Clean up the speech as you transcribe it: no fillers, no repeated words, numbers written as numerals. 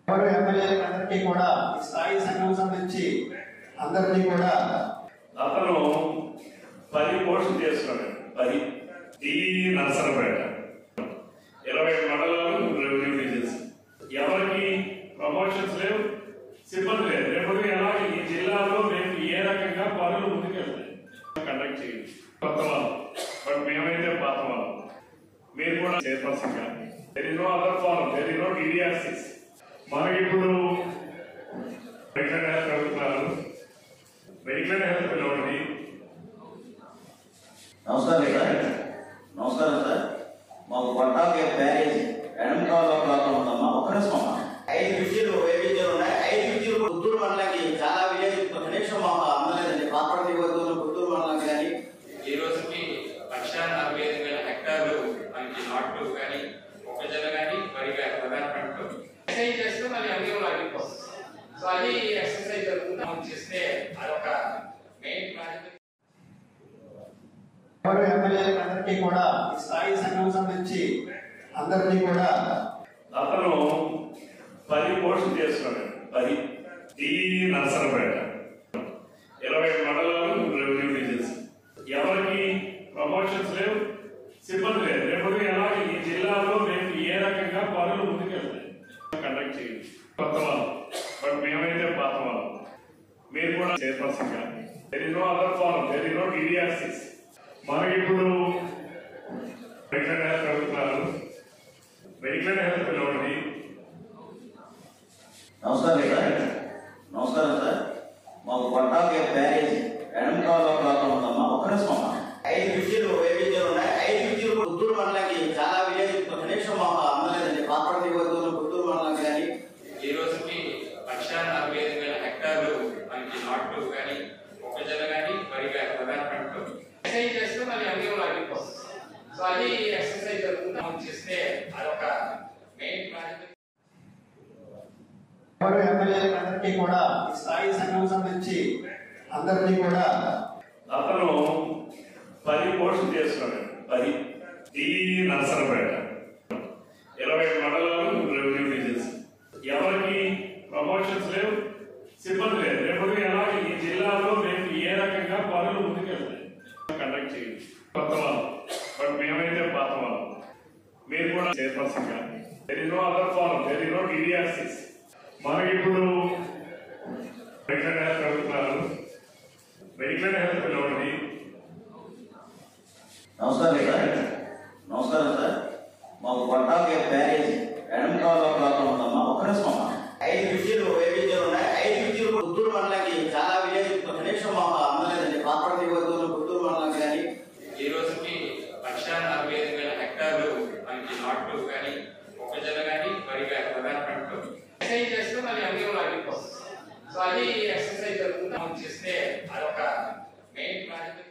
ఎమ్మెల్యేలందరికీ కూడా స్థాయి సంఘం సంబంధించి అందరినీ కూడా అతను 10 పోస్టులు చేస్తున్నాడు. 10 ఈ నర్సరపేట 20 మండలాలు రెవెన్యూ డివిజన్స్. ఎవరికి ప్రమోషన్స్ లేవు, సిబ్బంది లేదు. రేపు ఎలా ఈ జిల్లాలో రేపు ఏ రకంగా పనులు ముందుకెళ్తాయి కండక్ట్ చేయండి. కొత్త వాళ్ళు బట్ మేమైతే పాత వాళ్ళు. మీరు కూడా చైర్పర్సన్ కానీ there is no other form, there is no DDRCs. మనకి ఇప్పుడు మెడికల్ హెల్త్ అడుగుతున్నారు. మెడికల్ హెల్త్ పిలవండి. నమస్కారం సార్. నమస్కారం సార్. మాకు పట్టాకి ప్యారేజ్ ఎడంకాల్లో ప్రాబ్లం ఉందమ్మా. ఒక్క నిమిషం అమ్మా. 5 విద్యులు ఉన్నాయి. 5 విద్యులు పుత్తూరు మండలానికి చాలా విలేజ్ కనీసం మాకు అందలేదండి. పాపడి వద్దు పుత్తూరు మండలం కానీ ఈ రోజుకి 1,45,000 హెక్టార్లు మనకి నాట్లు కానీ మొక్కజొన్న కానీ వరి ప్రధాన పంటలు ఎక్సర్సైజ్ చేస్తూ మళ్ళీ అన్ని ఆగిపోతుంది. సో అది ఎక్సర్సైజ్ జరుగుతుంది చేస్తే అదొక మెయిన్ ప్రాజెక్ట్. ఎమ్మెల్యేలందరికీ కూడా స్థాయి సంఘం సంబంధించి అందరినీ కూడా అతను 10 పోస్టులు చేస్తున్నాడు. 10 ఈ నర్సరపేట 20 మండలాలు రెవెన్యూ డివిజన్స్. ఎవరికి ప్రమోషన్స్ లేవు, సిబ్బంది లేదు. రేపు ఎలా ఈ జిల్లాలో రేపు ఏ రకంగా పనులు ముందుకెళ్తాయి కండక్ట్ చేయండి. కొత్త వాళ్ళు బట్ మేమైతే పాత వాళ్ళు. మీరు కూడా చైర్పర్సన్ కానీ there is no other form, there is no DDRCs. మనకి ఇప్పుడు మెడికల్ హెల్త్ అడుగుతున్నారు. మెడికల్ హెల్త్ పిలవండి. నమస్కారం సార్. నమస్కారం సార్. మాకు పట్టాకి ప్యారేజ్ ఎడంకాల్లో ప్రాబ్లం ఉందమ్మా. ఒక్క నిమిషం అమ్మా. 5 విద్యులు ఉన్నాయి. 5 విద్యులు పుత్తూరు మండలానికి చాలా విలేజ్ కనీసం మాకు అందలేదండి. పాపడి వద్దు పుత్తూరు మండలం కానీ ఈ రోజుకి 1,45,000 హెక్టార్లు మనకి నాట్లు కానీ మొక్కజొన్న కానీ వరి ప్రధాన పంటలు ఎక్సర్సైజ్ చేస్తూ మళ్ళీ అన్ని ఆగిపోతుంది. సో అది ఎక్సర్సైజ్ జరుగుతుంది చేస్తే అదొక మెయిన్ ప్రాజెక్ట్. ఎమ్మెల్యేలందరికీ కూడా స్థాయి సంఘం సంబంధించి అందరినీ కూడా అతను 10 పోస్టులు చేస్తున్నాడు. 10 ఈ నర్సరపేట 20 మండలాలు రెవెన్యూ డివిజన్స్. ఎవరికి ప్రమోషన్స్ లేవు, సిబ్బంది లేదు. రేపు ఎలా ఈ జిల్లాలో రేపు ఏ రకంగా పనులు ముందుకెళ్తాయి కండక్ట్ చేయండి. కొత్త వాళ్ళు బట్ మేమైతే పాత వాళ్ళు. మీరు కూడా చైర్పర్సన్ కానీ there is no other form, there is no DDRCs. మనకి ఇప్పుడు మెడికల్ హెల్త్ అడుగుతున్నారు. మెడికల్ హెల్త్ పిలవండి. నమస్కారం సార్. నమస్కారం సార్. మాకు పట్టాకి ప్యారేజ్ ఎడంకాల్లో ప్రాబ్లం ఉందమ్మా. ఒక్క నిమిషం అమ్మా. 5 విద్యులు ఉన్నాయి. 5 విద్యులు పుత్తూరు మండలానికి చాలా విలేజ్ కనీసం మాకు అందలేదండి. పాపడి వద్దు పుత్తూరు మండలం కానీ ఈ రోజుకి 1,45,000 హెక్టార్లు మనకి నాట్లు కానీ మొక్కజొన్న కానీ వరి ప్రధాన పంటలు ఎక్సర్సైజ్ చేస్తూ మళ్ళీ అన్ని ఆగిపోతుంది. సో అది ఎక్సర్సైజ్ జరుగుతుంది చేస్తే అదొక మెయిన్ ప్రాజెక్ట్.